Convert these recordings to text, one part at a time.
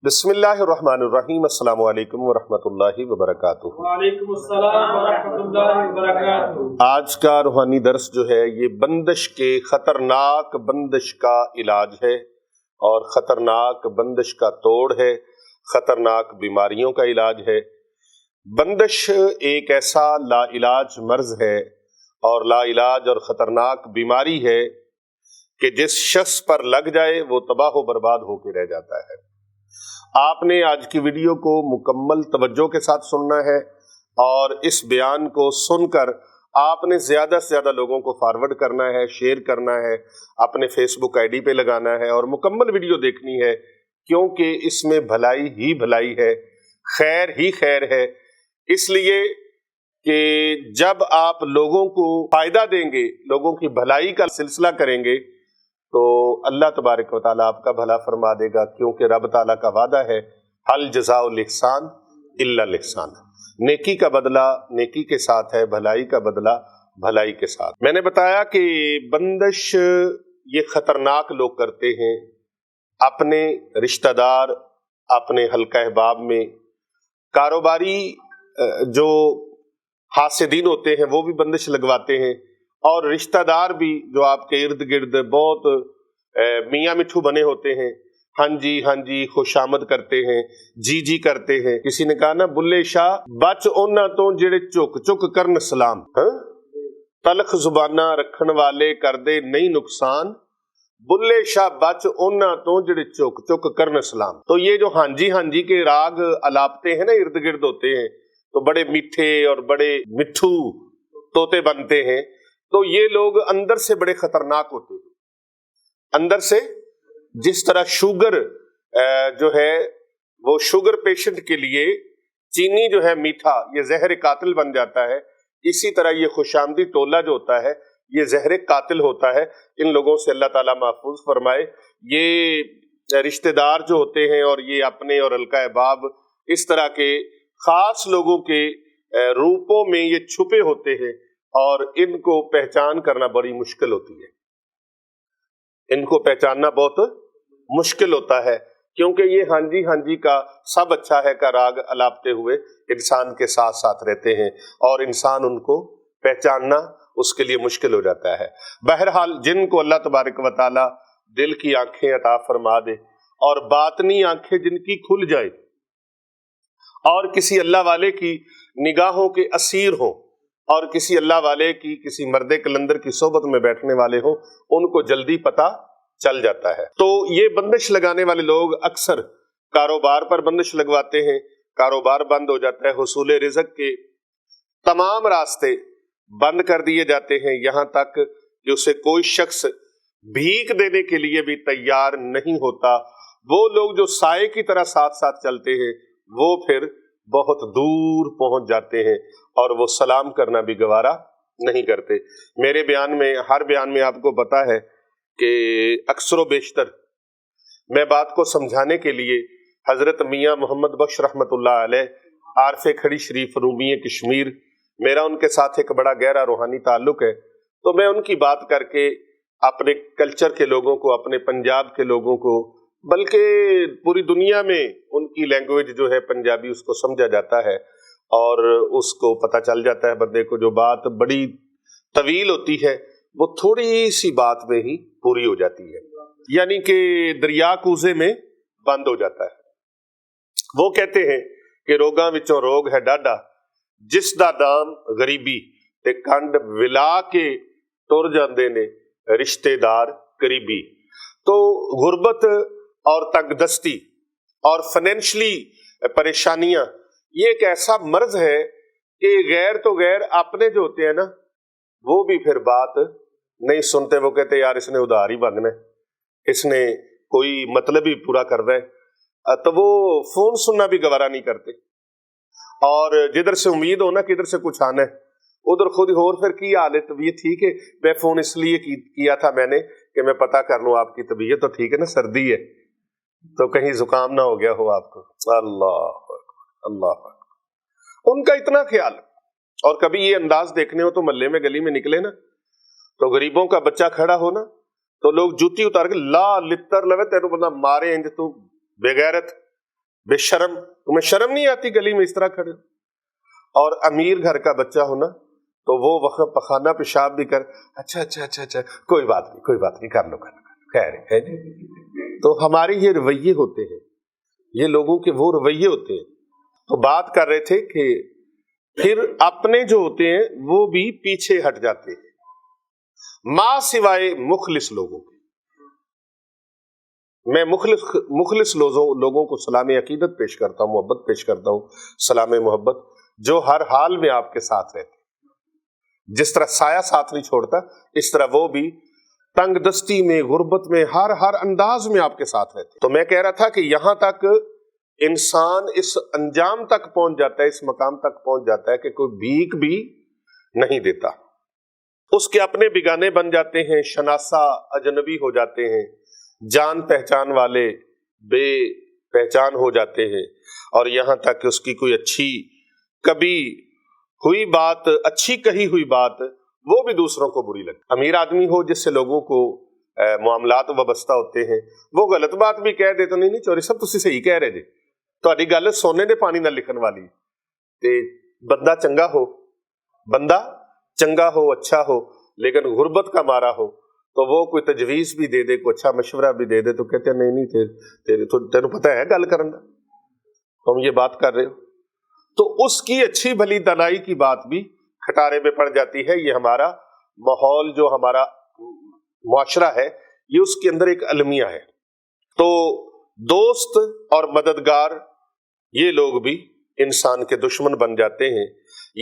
بسم اللہ الرحمن الرحیم۔ السلام علیکم ورحمۃ وبرکاتہ۔ وعلیکم السلام ورحمۃ اللہ وبرکاتہ۔ آج کا روحانی درس جو ہے یہ بندش کے خطرناک بندش کا علاج ہے اور خطرناک بندش کا توڑ ہے، خطرناک بیماریوں کا علاج ہے۔ بندش ایک ایسا لا علاج مرض ہے اور لا علاج اور خطرناک بیماری ہے کہ جس شخص پر لگ جائے وہ تباہ و برباد ہو کے رہ جاتا ہے۔ آپ نے آج کی ویڈیو کو مکمل توجہ کے ساتھ سننا ہے اور اس بیان کو سن کر آپ نے زیادہ سے زیادہ لوگوں کو فارورڈ کرنا ہے، شیئر کرنا ہے، اپنے فیس بک آئی ڈی پہ لگانا ہے اور مکمل ویڈیو دیکھنی ہے، کیونکہ اس میں بھلائی ہی بھلائی ہے، خیر ہی خیر ہے۔ اس لیے کہ جب آپ لوگوں کو فائدہ دیں گے، لوگوں کی بھلائی کا سلسلہ کریں گے تو اللہ تبارک و تعالیٰ آپ کا بھلا فرما دے گا، کیونکہ رب تعالیٰ کا وعدہ ہے حل جزاء الاحسان الا الاحسان، نیکی کا بدلہ نیکی کے ساتھ ہے، بھلائی کا بدلہ بھلائی کے ساتھ۔ میں نے بتایا کہ بندش یہ خطرناک لوگ کرتے ہیں، اپنے رشتہ دار، اپنے حلقہ احباب میں کاروباری جو حاسدین ہوتے ہیں وہ بھی بندش لگواتے ہیں، اور رشتہ دار بھی جو آپ کے ارد گرد بہت میاں مٹھو بنے ہوتے ہیں، ہاں جی خوش آمد کرتے ہیں، جی کرتے ہیں۔ کسی نے کہا نا، بلے شاہ بچ اونا تو جڑے چک چک کرن سلام، تلخ زبانہ رکھن والے کر دے نہیں نقصان، بلے شاہ بچ اونا تو جڑے چک چک کرن سلام۔ تو یہ جو ہاں جی کے راگ الاپتے ہیں نا، ارد گرد ہوتے ہیں، تو بڑے میٹھے اور بڑے مٹھو طوطے بنتے ہیں، تو یہ لوگ اندر سے بڑے خطرناک ہوتے ہیں۔ اندر سے جس طرح شوگر جو ہے وہ شوگر پیشنٹ کے لیے چینی جو ہے میٹھا، یہ زہر قاتل بن جاتا ہے، اسی طرح یہ خوش آمدی ٹولہ جو ہوتا ہے یہ زہر قاتل ہوتا ہے۔ ان لوگوں سے اللہ تعالیٰ محفوظ فرمائے۔ یہ رشتہ دار جو ہوتے ہیں اور یہ اپنے اور حلقہ احباب اس طرح کے خاص لوگوں کے روپوں میں یہ چھپے ہوتے ہیں اور ان کو پہچان کرنا بڑی مشکل ہوتی ہے، ان کو پہچاننا بہت مشکل ہوتا ہے، کیونکہ یہ ہاں جی کا سب اچھا ہے کا راگ الاپتے ہوئے انسان کے ساتھ ساتھ رہتے ہیں اور انسان ان کو پہچاننا اس کے لیے مشکل ہو جاتا ہے۔ بہرحال جن کو اللہ تبارک و تعالی دل کی آنکھیں عطا فرما دے اور باطنی آنکھیں جن کی کھل جائے اور کسی اللہ والے کی نگاہوں کے اسیر ہوں اور کسی اللہ والے کی کسی مرد کلندر کی صحبت میں بیٹھنے والے ہوں، ان کو جلدی پتہ چل جاتا ہے۔ تو یہ بندش لگانے والے لوگ اکثر کاروبار پر بندش لگواتے ہیں، کاروبار بند ہو جاتا ہے، حصول رزق کے تمام راستے بند کر دیے جاتے ہیں، یہاں تک کہ اسے کوئی شخص بھیک دینے کے لیے بھی تیار نہیں ہوتا۔ وہ لوگ جو سائے کی طرح ساتھ ساتھ چلتے ہیں وہ پھر بہت دور پہنچ جاتے ہیں اور وہ سلام کرنا بھی گوارا نہیں کرتے۔ میرے بیان میں، ہر بیان میں آپ کو پتا ہے کہ اکثر و بیشتر میں بات کو سمجھانے کے لیے حضرت میاں محمد بخش رحمت اللہ علیہ عارف کھڑی شریف رومی کشمیر، میرا ان کے ساتھ ایک بڑا گہرا روحانی تعلق ہے، تو میں ان کی بات کر کے اپنے کلچر کے لوگوں کو، اپنے پنجاب کے لوگوں کو، بلکہ پوری دنیا میں ان کی لینگویج جو ہے پنجابی، اس کو سمجھا جاتا ہے اور اس کو پتہ چل جاتا ہے بندے کو جو بات بڑی طویل ہوتی ہے وہ تھوڑی سی بات میں ہی پوری ہو جاتی ہے، یعنی کہ دریا کوزے میں بند ہو جاتا ہے۔ وہ کہتے ہیں کہ روگاں وچوں روگ ہے ڈاڈا، جس دا دام غریبی تے کنڈ ولا کے ٹر جاندے نے رشتے دار قریبی۔ تو غربت اور تنگ دستی اور فائنینشلی پریشانیاں یہ ایک ایسا مرض ہے کہ غیر تو غیر اپنے جو ہوتے ہیں نا وہ بھی پھر بات نہیں سنتے، وہ کہتے یار اس نے ادھار ہی بھاگنا ہے، اس نے کوئی مطلب ہی پورا کرنا ہے، تو وہ فون سننا بھی گوارا نہیں کرتے، اور جدھر سے امید ہونا کہ ادھر سے کچھ آنا ہے ادھر خود اور پھر کی حال ہے طبیعت ٹھیک ہے، میں فون اس لیے کیا تھا میں نے کہ میں پتا کر لوں آپ کی طبیعت تو ٹھیک ہے نا، سردی ہے تو کہیں زکام نہ ہو گیا ہو آپ کو۔ اللہ ان کا اتنا خیال، اور کبھی یہ انداز دیکھنے ہو تو محلے میں گلی میں نکلے نا تو غریبوں کا بچہ کھڑا ہو نا تو لوگ جوتی اتار کے لا لتر لوے تینوں بندہ مارے انج تو بے غیرت، بے شرم، تمہیں شرم نہیں آتی گلی میں اس طرح کھڑے ہو؟ اور امیر گھر کا بچہ ہونا تو وہ وقت پخانہ پیشاب بھی کر، اچھا اچھا اچھا اچھا کوئی بات نہیں کر لو خیر ہے جی۔ تو ہمارے یہ رویے ہوتے ہیں، یہ لوگوں کے وہ رویے ہوتے ہیں۔ تو بات کر رہے تھے کہ پھر اپنے جو ہوتے ہیں وہ بھی پیچھے ہٹ جاتے ہیں ماں سوائے مخلص لوگوں کے۔ میں مخلص لوگوں کو سلام عقیدت پیش کرتا ہوں، محبت پیش کرتا ہوں، سلام محبت، جو ہر حال میں آپ کے ساتھ رہتے ہیں۔ جس طرح سایہ ساتھ نہیں چھوڑتا، اس طرح وہ بھی تنگ دستی میں، غربت میں، ہر انداز میں آپ کے ساتھ رہتے ہیں۔ تو میں کہہ رہا تھا کہ یہاں تک انسان اس انجام تک پہنچ جاتا ہے، اس مقام تک پہنچ جاتا ہے کہ کوئی بھیک بھی نہیں دیتا، اس کے اپنے بیگانے بن جاتے ہیں، شناسا اجنبی ہو جاتے ہیں، جان پہچان والے بے پہچان ہو جاتے ہیں، اور یہاں تک کہ اس کی کوئی اچھی کبھی ہوئی بات، اچھی کہی ہوئی بات وہ بھی دوسروں کو بری لگتی۔ امیر آدمی ہو جس سے لوگوں کو معاملات وابستہ ہوتے ہیں، وہ غلط بات بھی کہہ دے تو نہیں چوری صاحب تسی صحیح کہہ رہے جی، تہاڈی گل سونے دے پانی نال لکھن والی۔ تے بندہ چنگا ہو، اچھا ہو، لیکن غربت کا مارا ہو تو وہ کوئی تجویز بھی دے دے، کوئی اچھا مشورہ بھی دے دے تو کہتے ہیں نہیں تینوں پتہ ہے گل کرن دا، تم یہ بات کر رہے ہو، تو اس کی اچھی بھلی دانائی کی بات بھی کھٹارے میں پڑ جاتی ہے۔ یہ ہمارا ماحول، جو ہمارا معاشرہ ہے، یہ اس کے اندر ایک المیہ ہے۔ تو دوست اور مددگار یہ لوگ بھی انسان کے دشمن بن جاتے ہیں،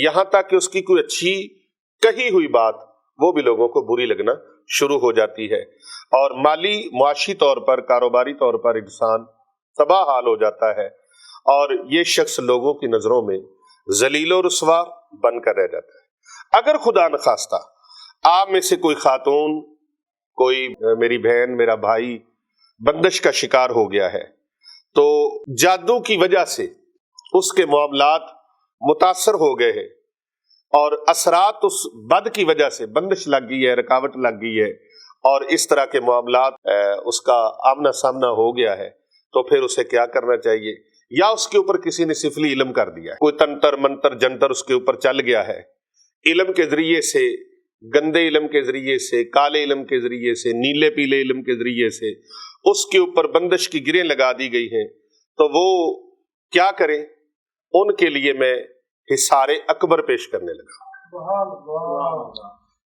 یہاں تک کہ اس کی کوئی اچھی کہی ہوئی بات وہ بھی لوگوں کو بری لگنا شروع ہو جاتی ہے، اور مالی معاشی طور پر، کاروباری طور پر انسان تباہ حال ہو جاتا ہے، اور یہ شخص لوگوں کی نظروں میں ذلیل و رسوا بن کر رہ جاتا ہے۔ اگر خدا نخواستہ آپ میں سے کوئی خاتون، کوئی میری بہن، میرا بھائی بندش کا شکار ہو گیا ہے، تو جادو کی وجہ سے اس کے معاملات متاثر ہو گئے ہیں، اور اثرات اس بد کی وجہ سے بندش لگ گئی ہے، رکاوٹ لگ گئی ہے، اور اس طرح کے معاملات اس کا آمنا سامنا ہو گیا ہے، تو پھر اسے کیا کرنا چاہیے؟ یا اس کے اوپر کسی نے سفلی علم کر دیا ہے، کوئی تنتر منتر جنتر اس کے اوپر چل گیا ہے، علم کے ذریعے سے، گندے علم کے ذریعے سے، کالے علم کے ذریعے سے، نیلے پیلے علم کے ذریعے سے اس کے اوپر بندش کی گریں لگا دی گئی ہیں، تو وہ کیا کریں؟ ان کے لیے میں حصار اکبر پیش کرنے لگا۔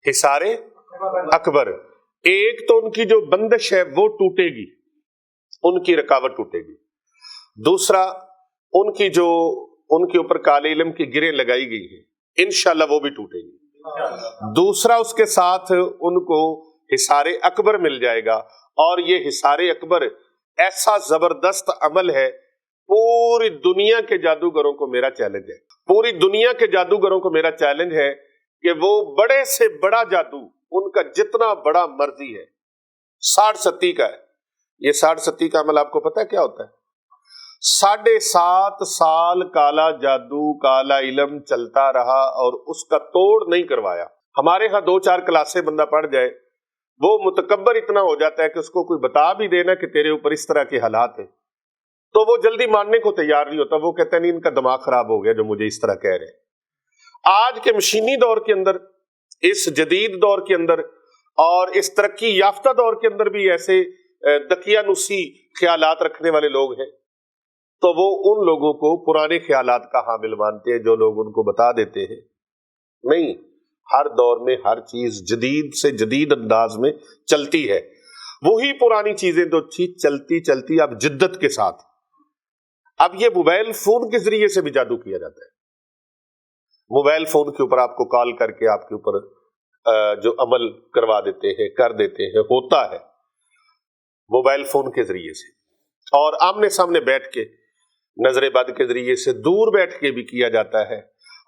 حصار اکبر، ایک تو ان کی جو بندش ہے وہ ٹوٹے گی، ان کی رکاوٹ ٹوٹے گی، دوسرا ان کے اوپر کالے علم کی گریں لگائی گئی ہیں، انشاءاللہ وہ بھی ٹوٹے گی، دوسرا اس کے ساتھ ان کو حصار اکبر مل جائے گا، اور یہ حصار اکبر ایسا زبردست عمل ہے، پوری دنیا کے جادوگروں کو میرا چیلنج ہے، پوری دنیا کے جادوگروں کو میرا چیلنج ہے کہ وہ بڑے سے بڑا جادو، ان کا جتنا بڑا مرضی ہے، 60 کا ہے، یہ 60 کا عمل آپ کو پتہ ہے کیا ہوتا ہے؟ 7.5 سال کالا جادو، کالا علم چلتا رہا، اور اس کا توڑ نہیں کروایا۔ ہمارے ہاں 2-4 کلاسیں بندہ پڑھ جائے، وہ متکبر اتنا ہو جاتا ہے کہ اس کو کوئی بتا بھی دینا کہ تیرے اوپر اس طرح کے حالات ہیں، تو وہ جلدی ماننے کو تیار نہیں ہوتا، وہ کہتا ہے نہیں ان کا دماغ خراب ہو گیا جو مجھے اس طرح کہہ رہے ہیں۔ آج کے مشینی دور کے اندر، اس جدید دور کے اندر، اور اس ترقی یافتہ دور کے اندر بھی ایسے دقیانوسی خیالات رکھنے والے لوگ ہیں، تو وہ ان لوگوں کو پرانے خیالات کا حامل مانتے ہیں جو لوگ ان کو بتا دیتے ہیں۔ نہیں، ہر دور میں ہر چیز جدید سے جدید انداز میں چلتی ہے، وہی پرانی چیزیں تو چلتی اب جدت کے ساتھ۔ اب یہ موبائل فون کے ذریعے سے بھی جادو کیا جاتا ہے، موبائل فون کے اوپر آپ کو کال کر کے آپ کے اوپر جو عمل کروا دیتے ہیں، کر دیتے ہیں، ہوتا ہے موبائل فون کے ذریعے سے، اور آمنے سامنے بیٹھ کے، نظر بد کے ذریعے سے دور بیٹھ کے بھی کیا جاتا ہے۔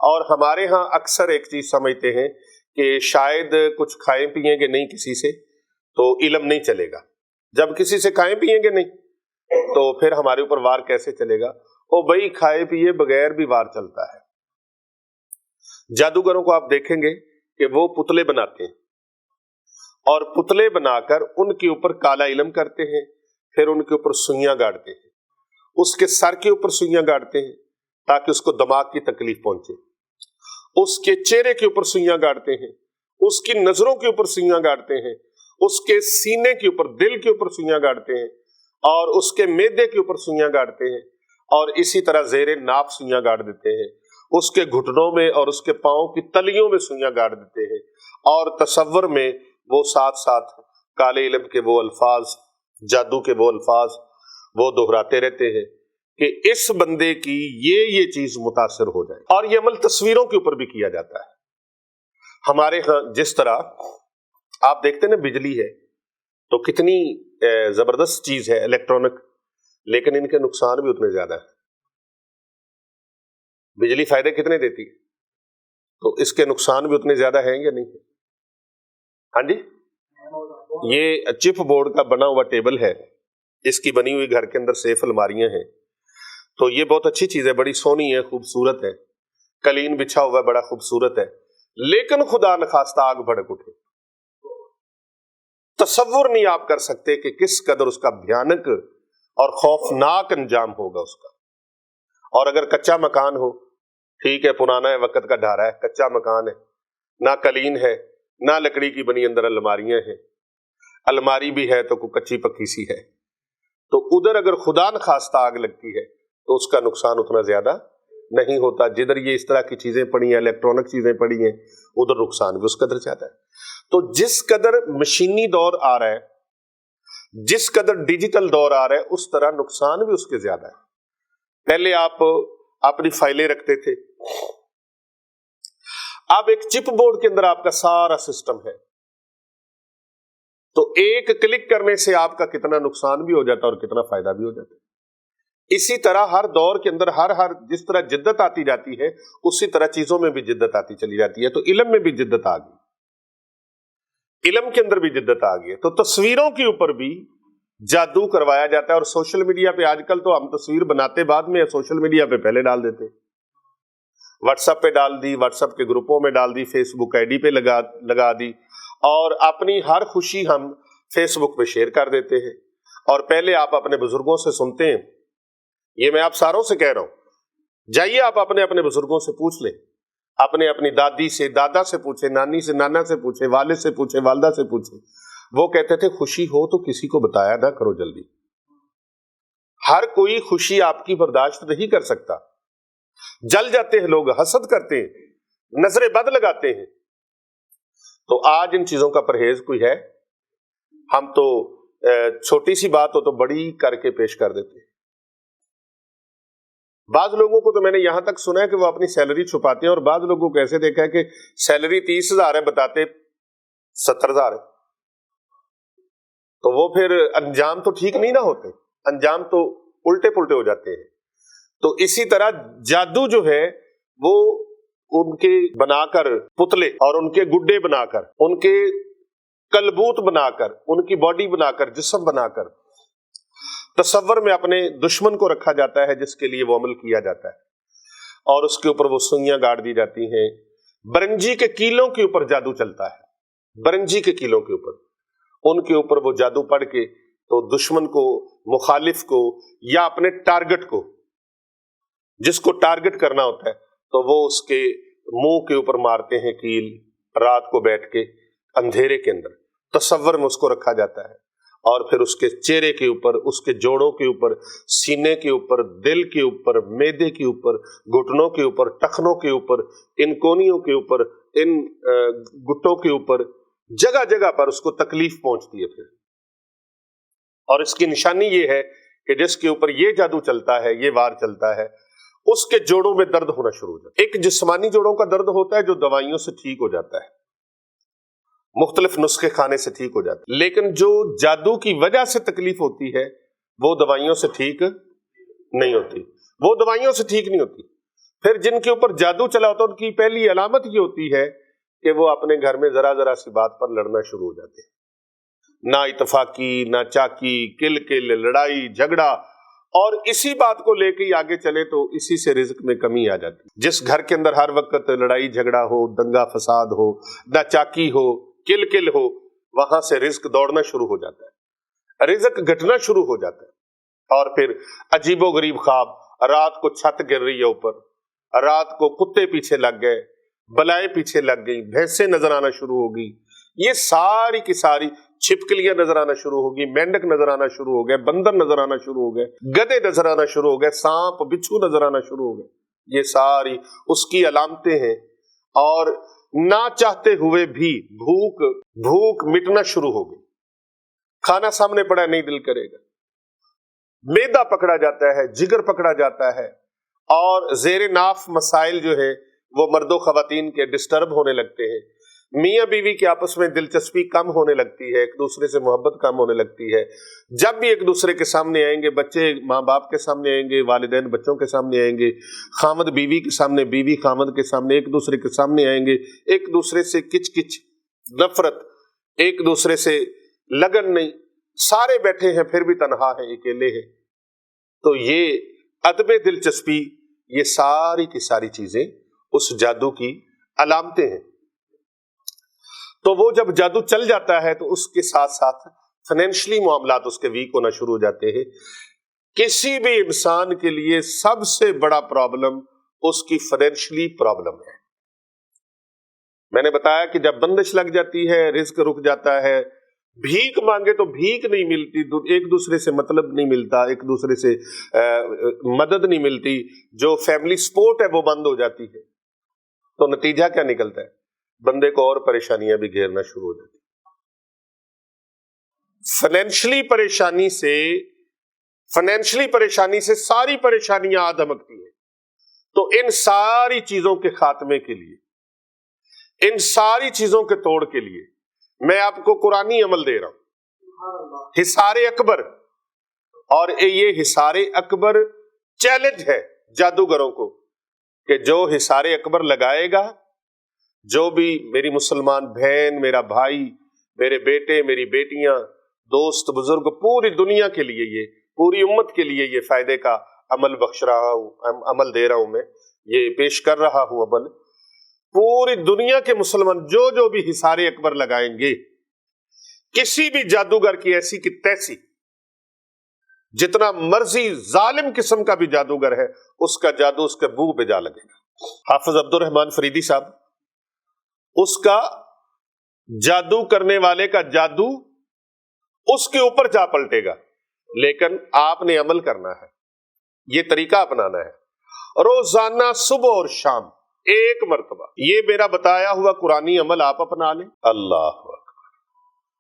اور ہمارے ہاں اکثر ایک چیز سمجھتے ہیں کہ شاید کچھ کھائیں پیئیں گے نہیں کسی سے تو علم نہیں چلے گا، جب کسی سے کھائیں پیئیں گے نہیں تو پھر ہمارے اوپر وار کیسے چلے گا؟ او بھائی کھائے پیئے بغیر بھی وار چلتا ہے۔ جادوگروں کو آپ دیکھیں گے کہ وہ پتلے بناتے ہیں، اور پتلے بنا کر ان کے اوپر کالا علم کرتے ہیں، پھر ان کے اوپر سوئیاں گاڑتے ہیں، اس کے سر کے اوپر سوئیاں گاڑتے ہیں تاکہ اس کو دماغ کی تکلیف پہنچے، اس کے چہرے کے اوپر سوئیاں گاڑتے ہیں، اس کی نظروں کے اوپر سوئیاں گاڑتے ہیں، اس کے سینے کے اوپر، دل کے اوپر سوئیاں گاڑتے ہیں، اور اس کے معدے کے اوپر سوئیاں گاڑتے ہیں، اور اسی طرح زیر ناف سوئیاں گاڑ دیتے ہیں، اس کے گھٹنوں میں اور اس کے پاؤں کی تلیوں میں سوئیاں گاڑ دیتے ہیں، اور تصور میں وہ ساتھ ساتھ کالے علم کے وہ الفاظ، جادو کے وہ الفاظ وہ دہراتے رہتے ہیں کہ اس بندے کی یہ چیز متاثر ہو جائے۔ اور یہ عمل تصویروں کے اوپر بھی کیا جاتا ہے۔ ہمارے ہاں جس طرح آپ دیکھتے ہیں نا بجلی ہے تو کتنی زبردست چیز ہے الیکٹرانک، لیکن ان کے نقصان بھی اتنے زیادہ ہیں۔ بجلی فائدے کتنے دیتی ہے تو اس کے نقصان بھی اتنے زیادہ ہیں یا نہیں؟ ہاں جی، یہ چپ بورڈ کا بنا ہوا ٹیبل ہے، اس کی بنی ہوئی گھر کے اندر سیف الماریاں ہیں، تو یہ بہت اچھی چیز ہے، بڑی سونی ہے، خوبصورت ہے، قلین بچھا ہوا ہے، بڑا خوبصورت ہے، لیکن خدا نخواستہ آگ بھڑک اٹھے، تصور نہیں آپ کر سکتے کہ کس قدر اس کا بھیانک اور خوفناک انجام ہوگا اس کا۔ اور اگر کچا مکان ہو، ٹھیک ہے، پرانا ہے، وقت کا ڈھارا ہے، کچا مکان ہے، نہ قلین ہے، نہ لکڑی کی بنی اندر الماریاں ہیں، الماری بھی ہے تو کوئی کچی پکی سی ہے، تو ادھر اگر خدا نخواستہ آگ لگتی ہے تو اس کا نقصان اتنا زیادہ نہیں ہوتا، جدھر یہ اس طرح کی چیزیں پڑی ہیں، الیکٹرانک چیزیں پڑی ہیں، ادھر نقصان بھی اس قدر زیادہ ہے۔ تو جس قدر مشینی دور آ رہا ہے، جس قدر ڈیجیٹل دور آ رہا ہے، اس طرح نقصان بھی اس کے زیادہ ہے۔ پہلے آپ اپنی فائلیں رکھتے تھے، اب ایک چپ بورڈ کے اندر آپ کا سارا سسٹم ہے، تو ایک کلک کرنے سے آپ کا کتنا نقصان بھی ہو جاتا ہے اور کتنا فائدہ بھی ہو جاتا ہے۔ اسی طرح ہر دور کے اندر ہر جس طرح جدت آتی جاتی ہے، اسی طرح چیزوں میں بھی جدت آتی چلی جاتی ہے، تو علم میں بھی جدت آ گئی، علم کے اندر بھی جدت آ گئی ہے، تو تصویروں کے اوپر بھی جادو کروایا جاتا ہے۔ اور سوشل میڈیا پہ آج کل تو ہم تصویر بناتے بعد میں سوشل میڈیا پہ پہلے ڈال دیتے، واٹس ایپ پہ ڈال دی، واٹس ایپ کے گروپوں میں ڈال دی، فیس بک آئی ڈی پہ لگا دی، اور اپنی ہر خوشی ہم فیس بک پہ شیئر کر دیتے ہیں۔ اور پہلے آپ اپنے بزرگوں سے سنتے ہیں، یہ میں آپ ساروں سے کہہ رہا ہوں، جائیے آپ اپنے بزرگوں سے پوچھ لیں، اپنی دادی سے، دادا سے پوچھیں، نانی سے، نانا سے پوچھیں، والد سے پوچھیں، والدہ سے پوچھیں، وہ کہتے تھے خوشی ہو تو کسی کو بتایا نہ کرو جلدی، ہر کوئی خوشی آپ کی برداشت نہیں کر سکتا، جل جاتے ہیں لوگ، حسد کرتے ہیں، نظر بد لگاتے ہیں۔ تو آج ان چیزوں کا پرہیز کوئی ہے؟ ہم تو چھوٹی سی بات ہو تو بڑی کر کے پیش کر دیتے ہیں۔ بعض لوگوں کو تو میں نے یہاں تک سنا ہے کہ وہ اپنی سیلری چھپاتے ہیں، اور بعض لوگوں کو ایسے دیکھا ہے کہ سیلری 30,000 ہے، بتاتے 70,000 ہے، تو وہ پھر انجام تو ٹھیک نہیں نہ ہوتے، انجام تو الٹے پلٹے ہو جاتے ہیں۔ تو اسی طرح جادو جو ہے وہ ان کے بنا کر پتلے اور ان کے گڈے بنا کر، ان کے کلبوت بنا کر، ان کی باڈی بنا کر، جسم بنا کر تصور میں اپنے دشمن کو رکھا جاتا ہے، جس کے لیے وہ عمل کیا جاتا ہے، اور اس کے اوپر وہ سوئیاں گاڑ دی جاتی ہیں۔ برنجی کے کیلوں کے اوپر جادو چلتا ہے، برنجی کے کیلوں کے اوپر، ان کے اوپر وہ جادو پڑھ کے تو دشمن کو، مخالف کو، یا اپنے ٹارگٹ کو، جس کو ٹارگٹ کرنا ہوتا ہے، تو وہ اس کے منہ کے اوپر مارتے ہیں کیل، رات کو بیٹھ کے اندھیرے کے اندر تصور میں اس کو رکھا جاتا ہے، اور پھر اس کے چہرے کے اوپر، اس کے جوڑوں کے اوپر، سینے کے اوپر، دل کے اوپر، معدے کے اوپر، گھٹنوں کے اوپر، ٹخنوں کے اوپر، ان کونیوں کے اوپر، ان گٹوں کے اوپر، جگہ جگہ پر اس کو تکلیف پہنچتی ہے پھر۔ اور اس کی نشانی یہ ہے کہ جس کے اوپر یہ جادو چلتا ہے، یہ وار چلتا ہے، اس کے جوڑوں میں درد ہونا شروع ہو جاتا ہے۔ ایک جسمانی جوڑوں کا درد ہوتا ہے جو دوائیوں سے ٹھیک ہو جاتا ہے، مختلف نسخے کھانے سے ٹھیک ہو جاتا ہے، لیکن جو جادو کی وجہ سے تکلیف ہوتی ہے وہ دوائیوں سے ٹھیک نہیں ہوتی، وہ دوائیوں سے ٹھیک نہیں ہوتی۔ پھر جن کے اوپر جادو چلا ہوتا ہے ان کی پہلی علامت یہ ہوتی ہے کہ وہ اپنے گھر میں ذرا سی بات پر لڑنا شروع ہو جاتے ہیں، نہ اتفاقی، نہ چاکی، کل لڑائی جھگڑا، اور اسی بات کو لے کے آگے چلے تو اسی سے رزق میں کمی آ جاتی ہے۔ جس گھر کے اندر ہر وقت لڑائی جھگڑا ہو، دنگا فساد ہو، نہ چاکی ہو، کل ہو، وہاں سے رزق دوڑنا شروع ہو جاتا ہے، رزق گھٹنا شروع ہو جاتا ہے۔ اور پھر عجیب و غریب خواب، رات کو چھت گر رہی ہے اوپر، رات کو کتے پیچھے لگ گئے، بلائیں پیچھے لگ گئی، بھینسیں نظر آنا شروع ہو گئی، یہ ساری کی ساری چھپکلیاں نظر آنا شروع ہو گئی، مینڈک نظر آنا شروع ہو گئے، بندر نظر آنا شروع ہو گئے، گدھے نظر آنا شروع ہو گئے، سانپ بچھو نظر آنا شروع ہو گئے، یہ ساری اس کی علامتیں ہیں۔ اور نہ چاہتے ہوئے بھی بھوک مٹنا شروع ہو گئی، کھانا سامنے پڑا نہیں دل کرے گا، معدہ پکڑا جاتا ہے، جگر پکڑا جاتا ہے، اور زیر ناف مسائل جو ہے وہ مرد و خواتین کے ڈسٹرب ہونے لگتے ہیں، میاں بیوی کے آپس میں دلچسپی کم ہونے لگتی ہے، ایک دوسرے سے محبت کم ہونے لگتی ہے، جب بھی ایک دوسرے کے سامنے آئیں گے، بچے ماں باپ کے سامنے آئیں گے، والدین بچوں کے سامنے آئیں گے، خامد بیوی کے سامنے، بیوی خامد کے سامنے، ایک دوسرے کے سامنے آئیں گے، ایک دوسرے سے کچ کچ، نفرت، ایک دوسرے سے لگن نہیں، سارے بیٹھے ہیں پھر بھی تنہا ہیں، اکیلے ہیں۔ تو یہ عدم دلچسپی، یہ ساری کی ساری چیزیں اس جادو کی علامتیں ہیں۔ تو وہ جب جادو چل جاتا ہے تو اس کے ساتھ ساتھ فائنینشلی معاملات اس کے ویک ہونا شروع ہو جاتے ہیں۔ کسی بھی انسان کے لیے سب سے بڑا پرابلم اس کی فائنینشلی پرابلم ہے۔ میں نے بتایا کہ جب بندش لگ جاتی ہے، رزق رک جاتا ہے، بھیک مانگے تو بھیک نہیں ملتی، ایک دوسرے سے مطلب نہیں ملتا، ایک دوسرے سے مدد نہیں ملتی، جو فیملی سپورٹ ہے وہ بند ہو جاتی ہے، تو نتیجہ کیا نکلتا ہے؟ بندے کو اور پریشانیاں بھی گھیرنا شروع ہو جاتی۔ فائنینشلی پریشانی سے ساری پریشانیاں آ دھمکتی ہیں۔ تو ان ساری چیزوں کے خاتمے کے لیے، ان ساری چیزوں کے توڑ کے لیے میں آپ کو قرآنی عمل دے رہا ہوں، حصار اکبر۔ اور یہ حصار اکبر چیلنج ہے جادوگروں کو کہ جو حصار اکبر لگائے گا، جو بھی میری مسلمان بہن، میرا بھائی، میرے بیٹے، میری بیٹیاں، دوست، بزرگ، پوری دنیا کے لیے، یہ پوری امت کے لیے یہ فائدے کا عمل بخش رہا ہوں، عمل دے رہا ہوں، میں یہ پیش کر رہا ہوں عمل۔ پوری دنیا کے مسلمان جو بھی حصار اکبر لگائیں گے، کسی بھی جادوگر کی ایسی کی تیسی، جتنا مرضی ظالم قسم کا بھی جادوگر ہے، اس کا جادو اس کے منہ پہ جا لگے گا۔ حافظ عبد الرحمن فریدی صاحب، اس کا جادو کرنے والے کا جادو اس کے اوپر جا پلٹے گا، لیکن آپ نے عمل کرنا ہے، یہ طریقہ اپنانا ہے، روزانہ صبح اور شام ایک مرتبہ یہ میرا بتایا ہوا قرآنی عمل آپ اپنا لیں۔ اللہ اکبر!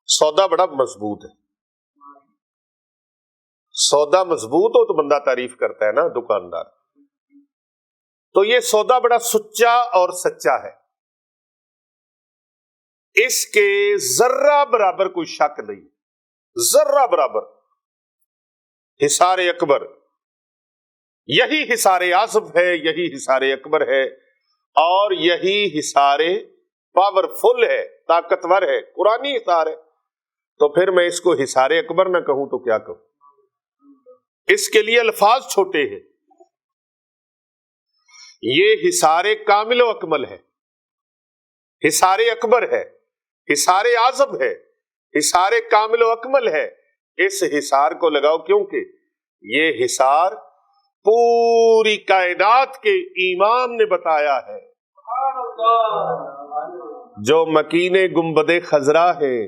سودا بڑا مضبوط ہے، سودا مضبوط ہو تو بندہ تعریف کرتا ہے نا، دکاندار۔ تو یہ سودا بڑا سچا اور سچا ہے، اس کے ذرہ برابر کوئی شک نہیں، ذرہ برابر۔ حصار اکبر، یہی حصار اعظم ہے، یہی حصار اکبر ہے، اور یہی حصار پاورفل ہے، طاقتور ہے، قرآنی حصار ہے۔ تو پھر میں اس کو حصار اکبر نہ کہوں تو کیا کہوں؟ اس کے لیے الفاظ چھوٹے ہیں۔ یہ حصار کامل و اکمل ہے، حصار اکبر ہے، حصار اعظم ہے، حصار کامل و اکمل ہے۔ اس حصار کو لگاؤ، کیونکہ یہ حصار پوری کائنات کے امام نے بتایا ہے، جو مکین گنبد خضرا ہے،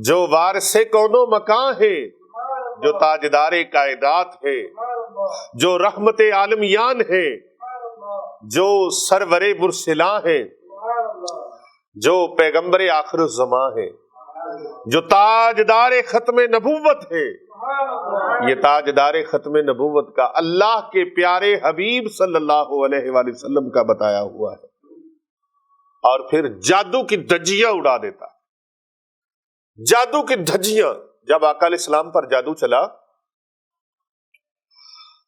جو وارث کون و مکان ہے، جو تاجدار کائنات ہے، جو رحمت عالمیان ہے، جو سرور مرسلاں ہے، جو پیغمبر آخر الزماں ہے، جو تاجدار ختم نبوت ہے۔ یہ تاجدار ختم نبوت کا اللہ کے پیارے حبیب صلی اللہ علیہ وآلہ وسلم کا بتایا ہوا ہے، اور پھر جادو کی دھجیاں اڑا دیتا۔ جادو کی دھجیاں، جب آقا علیہ السلام پر جادو چلا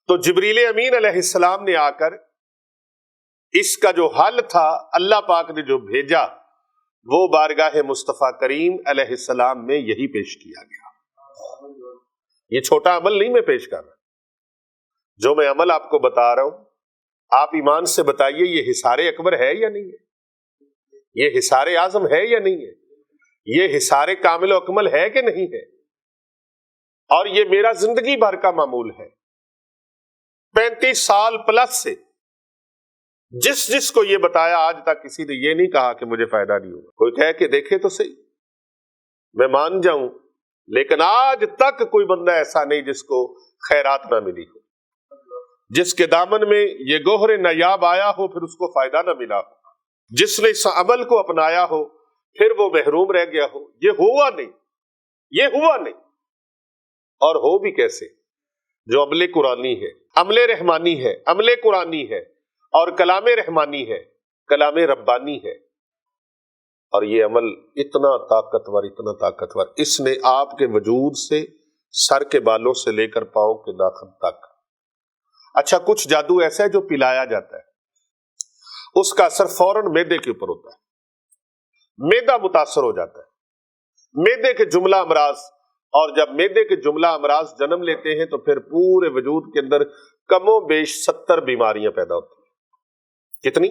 تو جبریل امین علیہ السلام نے آ کر اس کا جو حل تھا اللہ پاک نے جو بھیجا، وہ بارگاہ مصطفیٰ کریم علیہ السلام میں یہی پیش کیا گیا۔ یہ چھوٹا عمل نہیں میں پیش کر رہا، جو میں عمل آپ کو بتا رہا ہوں، آپ ایمان سے بتائیے یہ حصار اکبر ہے یا نہیں ہے؟ یہ حصار اعظم ہے یا نہیں ہے؟ یہ حصار کامل و اکمل ہے کہ نہیں ہے؟ اور یہ میرا زندگی بھر کا معمول ہے، 35 سال پلس سے جس کو یہ بتایا آج تک کسی نے یہ نہیں کہا کہ مجھے فائدہ نہیں ہوگا۔ کوئی کہے کہ دیکھے تو صحیح، میں مان جاؤں، لیکن آج تک کوئی بندہ ایسا نہیں جس کو خیرات نہ ملی ہو، جس کے دامن میں یہ گوہر نایاب آیا ہو پھر اس کو فائدہ نہ ملا ہو، جس نے اس عمل کو اپنایا ہو پھر وہ محروم رہ گیا ہو۔ یہ ہوا نہیں، اور ہو بھی کیسے؟ جو عمل قرآنی ہے، عمل رحمانی ہے، عمل قرآنی ہے، اور کلام رحمانی ہے، کلام ربانی ہے، اور یہ عمل اتنا طاقتور، اس نے آپ کے وجود سے، سر کے بالوں سے لے کر پاؤں کے ناخن تک۔ اچھا، کچھ جادو ایسا ہے جو پلایا جاتا ہے، اس کا اثر فوراً معدے کے اوپر ہوتا ہے، معدہ متاثر ہو جاتا ہے، معدے کے جملہ امراض، اور جب معدے کے جملہ امراض جنم لیتے ہیں تو پھر پورے وجود کے اندر کم و بیش 70 بیماریاں پیدا ہوتی ہیں۔ کتنی؟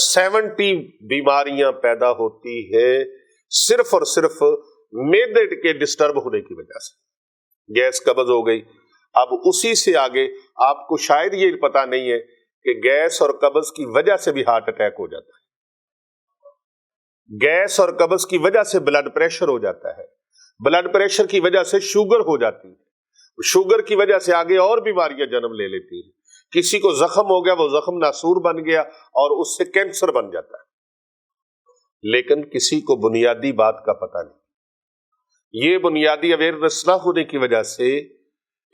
70 بیماریاں پیدا ہوتی ہیں، صرف اور صرف معدے کے ڈسٹرب ہونے کی وجہ سے۔ گیس قبض ہو گئی، اب اسی سے آگے آپ کو شاید یہ پتا نہیں ہے کہ گیس اور قبض کی وجہ سے بھی ہارٹ اٹیک ہو جاتا ہے، گیس اور قبض کی وجہ سے بلڈ پریشر ہو جاتا ہے، بلڈ پریشر کی وجہ سے شوگر ہو جاتی ہے، شوگر کی وجہ سے آگے اور بیماریاں جنم لے لیتی ہیں۔ کسی کو زخم ہو گیا، وہ زخم ناسور بن گیا اور اس سے کینسر بن جاتا ہے، لیکن کسی کو بنیادی بات کا پتہ نہیں۔ یہ بنیادی اویئرنس نہ ہونے کی وجہ سے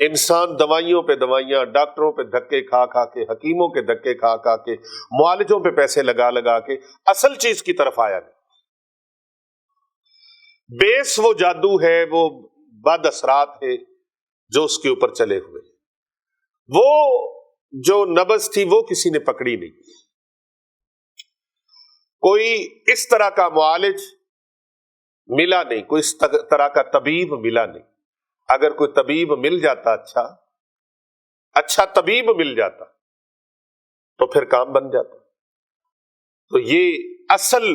انسان دوائیوں پہ دوائیاں، ڈاکٹروں پہ دھکے کھا کھا کے، حکیموں کے دھکے کھا کھا کے، معالجوں پہ پیسے لگا لگا کے اصل چیز کی طرف آیا نہیں۔ بیس وہ جادو ہے، وہ بد اثرات ہے جو اس کے اوپر چلے ہوئے، وہ جو نبض تھی وہ کسی نے پکڑی نہیں۔ کوئی اس طرح کا معالج ملا نہیں، کوئی اس طرح کا طبیب ملا نہیں۔ اگر کوئی طبیب مل جاتا، اچھا طبیب مل جاتا تو پھر کام بن جاتا۔ تو یہ اصل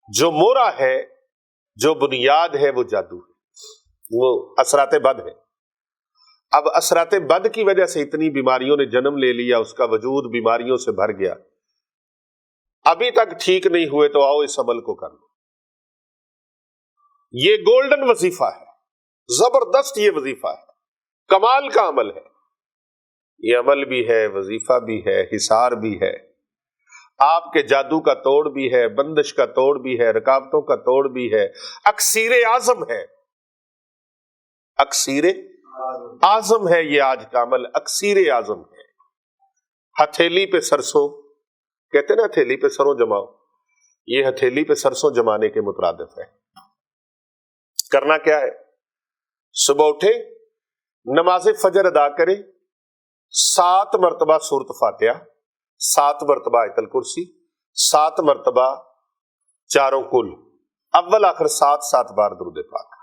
جو مورا ہے، جو بنیاد ہے، وہ جادو ہے، وہ اثرات بد ہے۔ اب اثرات بد کی وجہ سے اتنی بیماریوں نے جنم لے لیا، اس کا وجود بیماریوں سے بھر گیا، ابھی تک ٹھیک نہیں ہوئے تو آؤ اس عمل کو کر لو۔ یہ گولڈن وظیفہ ہے، زبردست یہ وظیفہ ہے، کمال کا عمل ہے۔ یہ عمل بھی ہے، وظیفہ بھی ہے، حصار بھی ہے، آپ کے جادو کا توڑ بھی ہے، بندش کا توڑ بھی ہے، رکاوٹوں کا توڑ بھی ہے، اکسیر اعظم ہے، اکسیر اعظم ہے یہ آج کا عمل، اکسیر اعظم ہے۔ ہتھیلی پہ سرسوں، کہتے نا ہتھیلی پہ سروں جماؤ، یہ ہتھیلی پہ سرسوں جمانے کے مترادف ہے۔ کرنا کیا ہے؟ صبح اٹھے، نماز فجر ادا کرے، 7 مرتبہ سورۃ فاتحہ، 7 مرتبہ آیت الکرسی، 7 مرتبہ چاروں کل، اول آخر 7 بار درود پاک،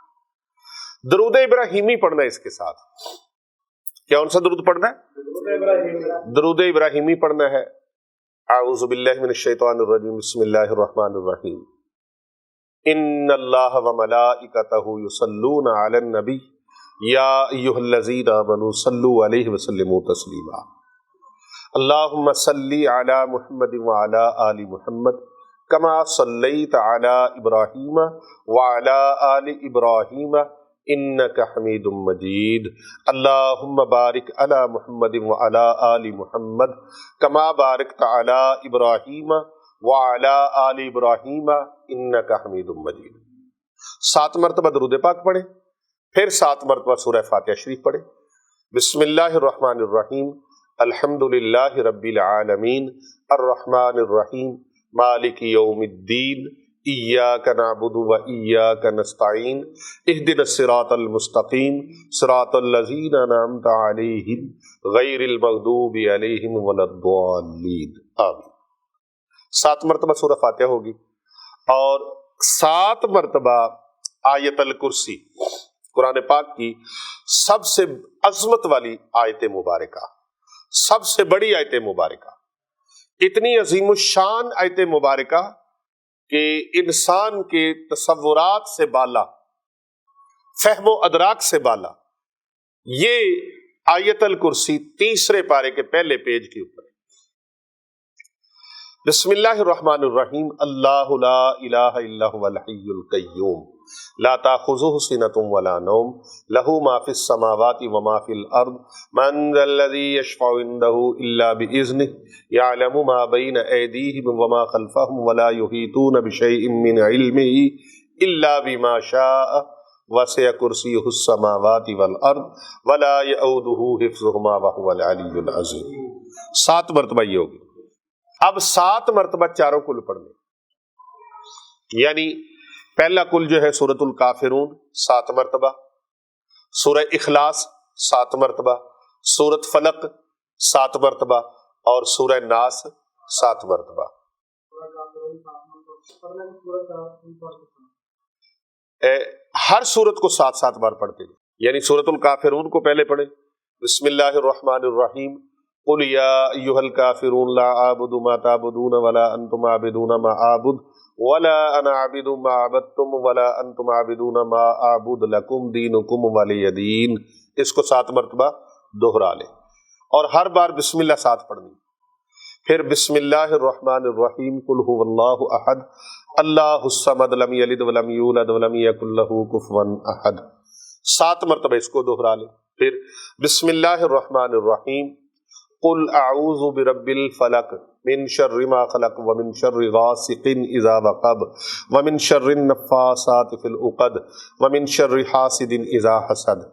درود ابراہیمی پڑھنا ہے۔ اس کے ساتھ کون سا درود پڑھنا ہے؟ درود ابراہیمی پڑھنا ہے۔ اعوذ باللہ من الشیطان الرجیم، بسم اللہ الرحمن الرحیم، ان اللہ وملائکتہ یصلون علی النبی یا ایھا الذین آمنوا صلوا علیہ وسلموا تسلیما، اللہم صلی علی محمد وعلی آل محمد کما صلیت علی ابراہیم وعلی آل ابراہیم انک حمید مجید، اللہم بارک علی محمد وعلی آل محمد کما بارکت علی ابراہیم وعلی آل ابراہیم انک حمید مجید۔ 7 مرتبہ درود پاک پڑھیں، پھر 7 مرتبہ سورہ فاتحہ شریف پڑھیں۔ بسم اللہ الرحمن الرحیم، الحمد للہ رب العالمین، الرحمن الرحیم، مالک یوم الدین، ایاک نعبد و ایاک نستعین، اہدنا الصراط المستقیم، صراط الذین انعمت علیہم غیر المغضوب علیہم ولا الضالین، آمین۔ 7 مرتبہ سورہ فاتحہ ہوگی، اور 7 مرتبہ آیت الکرسی، قرآن پاک کی سب سے عظمت والی آیت مبارکہ، سب سے بڑی آیت مبارکہ، اتنی عظیم الشان آیت مبارکہ کہ انسان کے تصورات سے بالا، فہم و ادراک سے بالا، یہ آیت الکرسی تیسرے پارے کے پہلے پیج کے اوپر ہے۔ بسم اللہ الرحمن الرحیم، اللہ لا الہ الا هو الحی القیوم لا تأخذہ سنۃ ولا نوم لہ ما فی السماوات وما فی الارض من ذا الذی یشفع عندہ الا بإذنہ یعلم ما بین ایدیہم وما خلفہم ولا یحیطون بشیء من علمہ الا بما شاء وسع کرسیہ السماوات والارض ولا یؤودہ حفظہما وہو العلی العظیم۔ 7 مرتبہ یہ ہوگی۔ اب 7 مرتبہ چاروں کل پڑھنے، یعنی پہلا کل جو ہے سورۃ الکافرون 7 مرتبہ، سورہ اخلاص 7 مرتبہ، سورۃ فلق 7 مرتبہ اور سورہ ناس 7 مرتبہ۔ ہر سورت کو 7 بار پڑھتے ہیں، یعنی سورۃ الکافرون کو پہلے پڑھیں، بسم اللہ الرحمن الرحیم، قل یا ایھا الکافرون لا اعبد ما تعبدون ولا انتم عابدون ما اعبد ولا انا عابد ما عبدتم ولا انتم عابدون ما اعبد لکم دینکم ولی دین۔ اس کو 7 مرتبہ دوہرا لیں اور ہر بار بسم اللہ 7 پڑھنی، پھر بسم اللہ الرحمن الرحیم، قل هو اللہ احد اللہ الصمد لم یلد ولم یولد ولم یکن لہ کفوا احد، 7 مرتبہ اس کو دوہرا لیں، پھر بسم اللہ الرحمن الرحیم، قل اعوذ برب الفلق من شر ما خلق ومن شر غاسق اذا وقب ومن شر النفاثات في العقد ومن شر حاسد اذا حسد،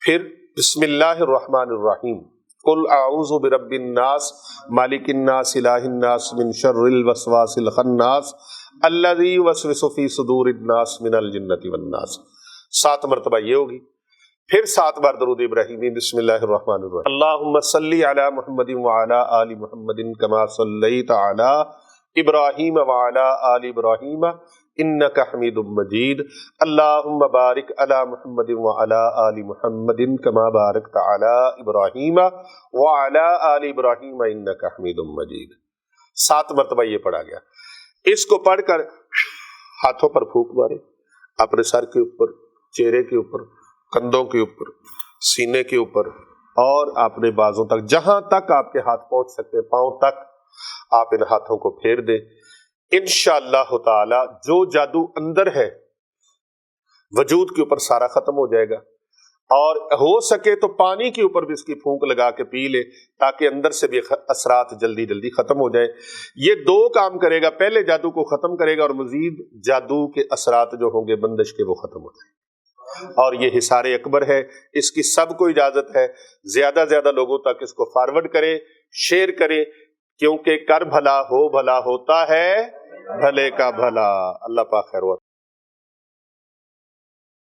پھر بسم اللہ الرحمن الرحیم، قل اعوذ برب الناس مالک الناس الہ الناس من شر الوسواس الخناس الذی یوسوس فی صدور الناس من الجنۃ والناس۔ 7 مرتبہ یہ ہوگی، پھر 7 بار درود ابراہیمی، بسم اللہ الرحمن الرحیم، اللہم صلی علی محمد وعلی آل محمد کما صلیت علی ابراہیم وعلی آل ابراہیم انک حمید مجید، اللہم بارک علی محمد وعلی آل محمد کما بارکت علی ابراہیم وعلی آل ابراہیم انک حمید مجید۔ 7 مرتبہ یہ پڑھا گیا۔ اس کو پڑھ کر ہاتھوں پر پھونک مارے، اپنے سر کے اوپر، چہرے کے اوپر، کندھوں کے اوپر، سینے کے اوپر اور اپنے بازوں تک، جہاں تک آپ کے ہاتھ پہنچ سکتے، پاؤں تک آپ ان ہاتھوں کو پھیر دیں۔ انشاءاللہ تعالی جو جادو اندر ہے وجود کے اوپر سارا ختم ہو جائے گا، اور ہو سکے تو پانی کے اوپر بھی اس کی پھونک لگا کے پی لے تاکہ اندر سے بھی اثرات جلدی جلدی ختم ہو جائے۔ یہ 2 کام کرے گا، پہلے جادو کو ختم کرے گا اور مزید جادو کے اثرات جو ہوں گے بندش کے وہ ختم ہو جائیں۔ اور یہ حصار اکبر ہے، اس کی سب کو اجازت ہے، زیادہ زیادہ لوگوں تک اس کو فارورڈ کریں، شیئر کریں، کیونکہ کر بھلا ہو بھلا ہوتا ہے بھلے کا بھلا۔ اللہ پاک خیر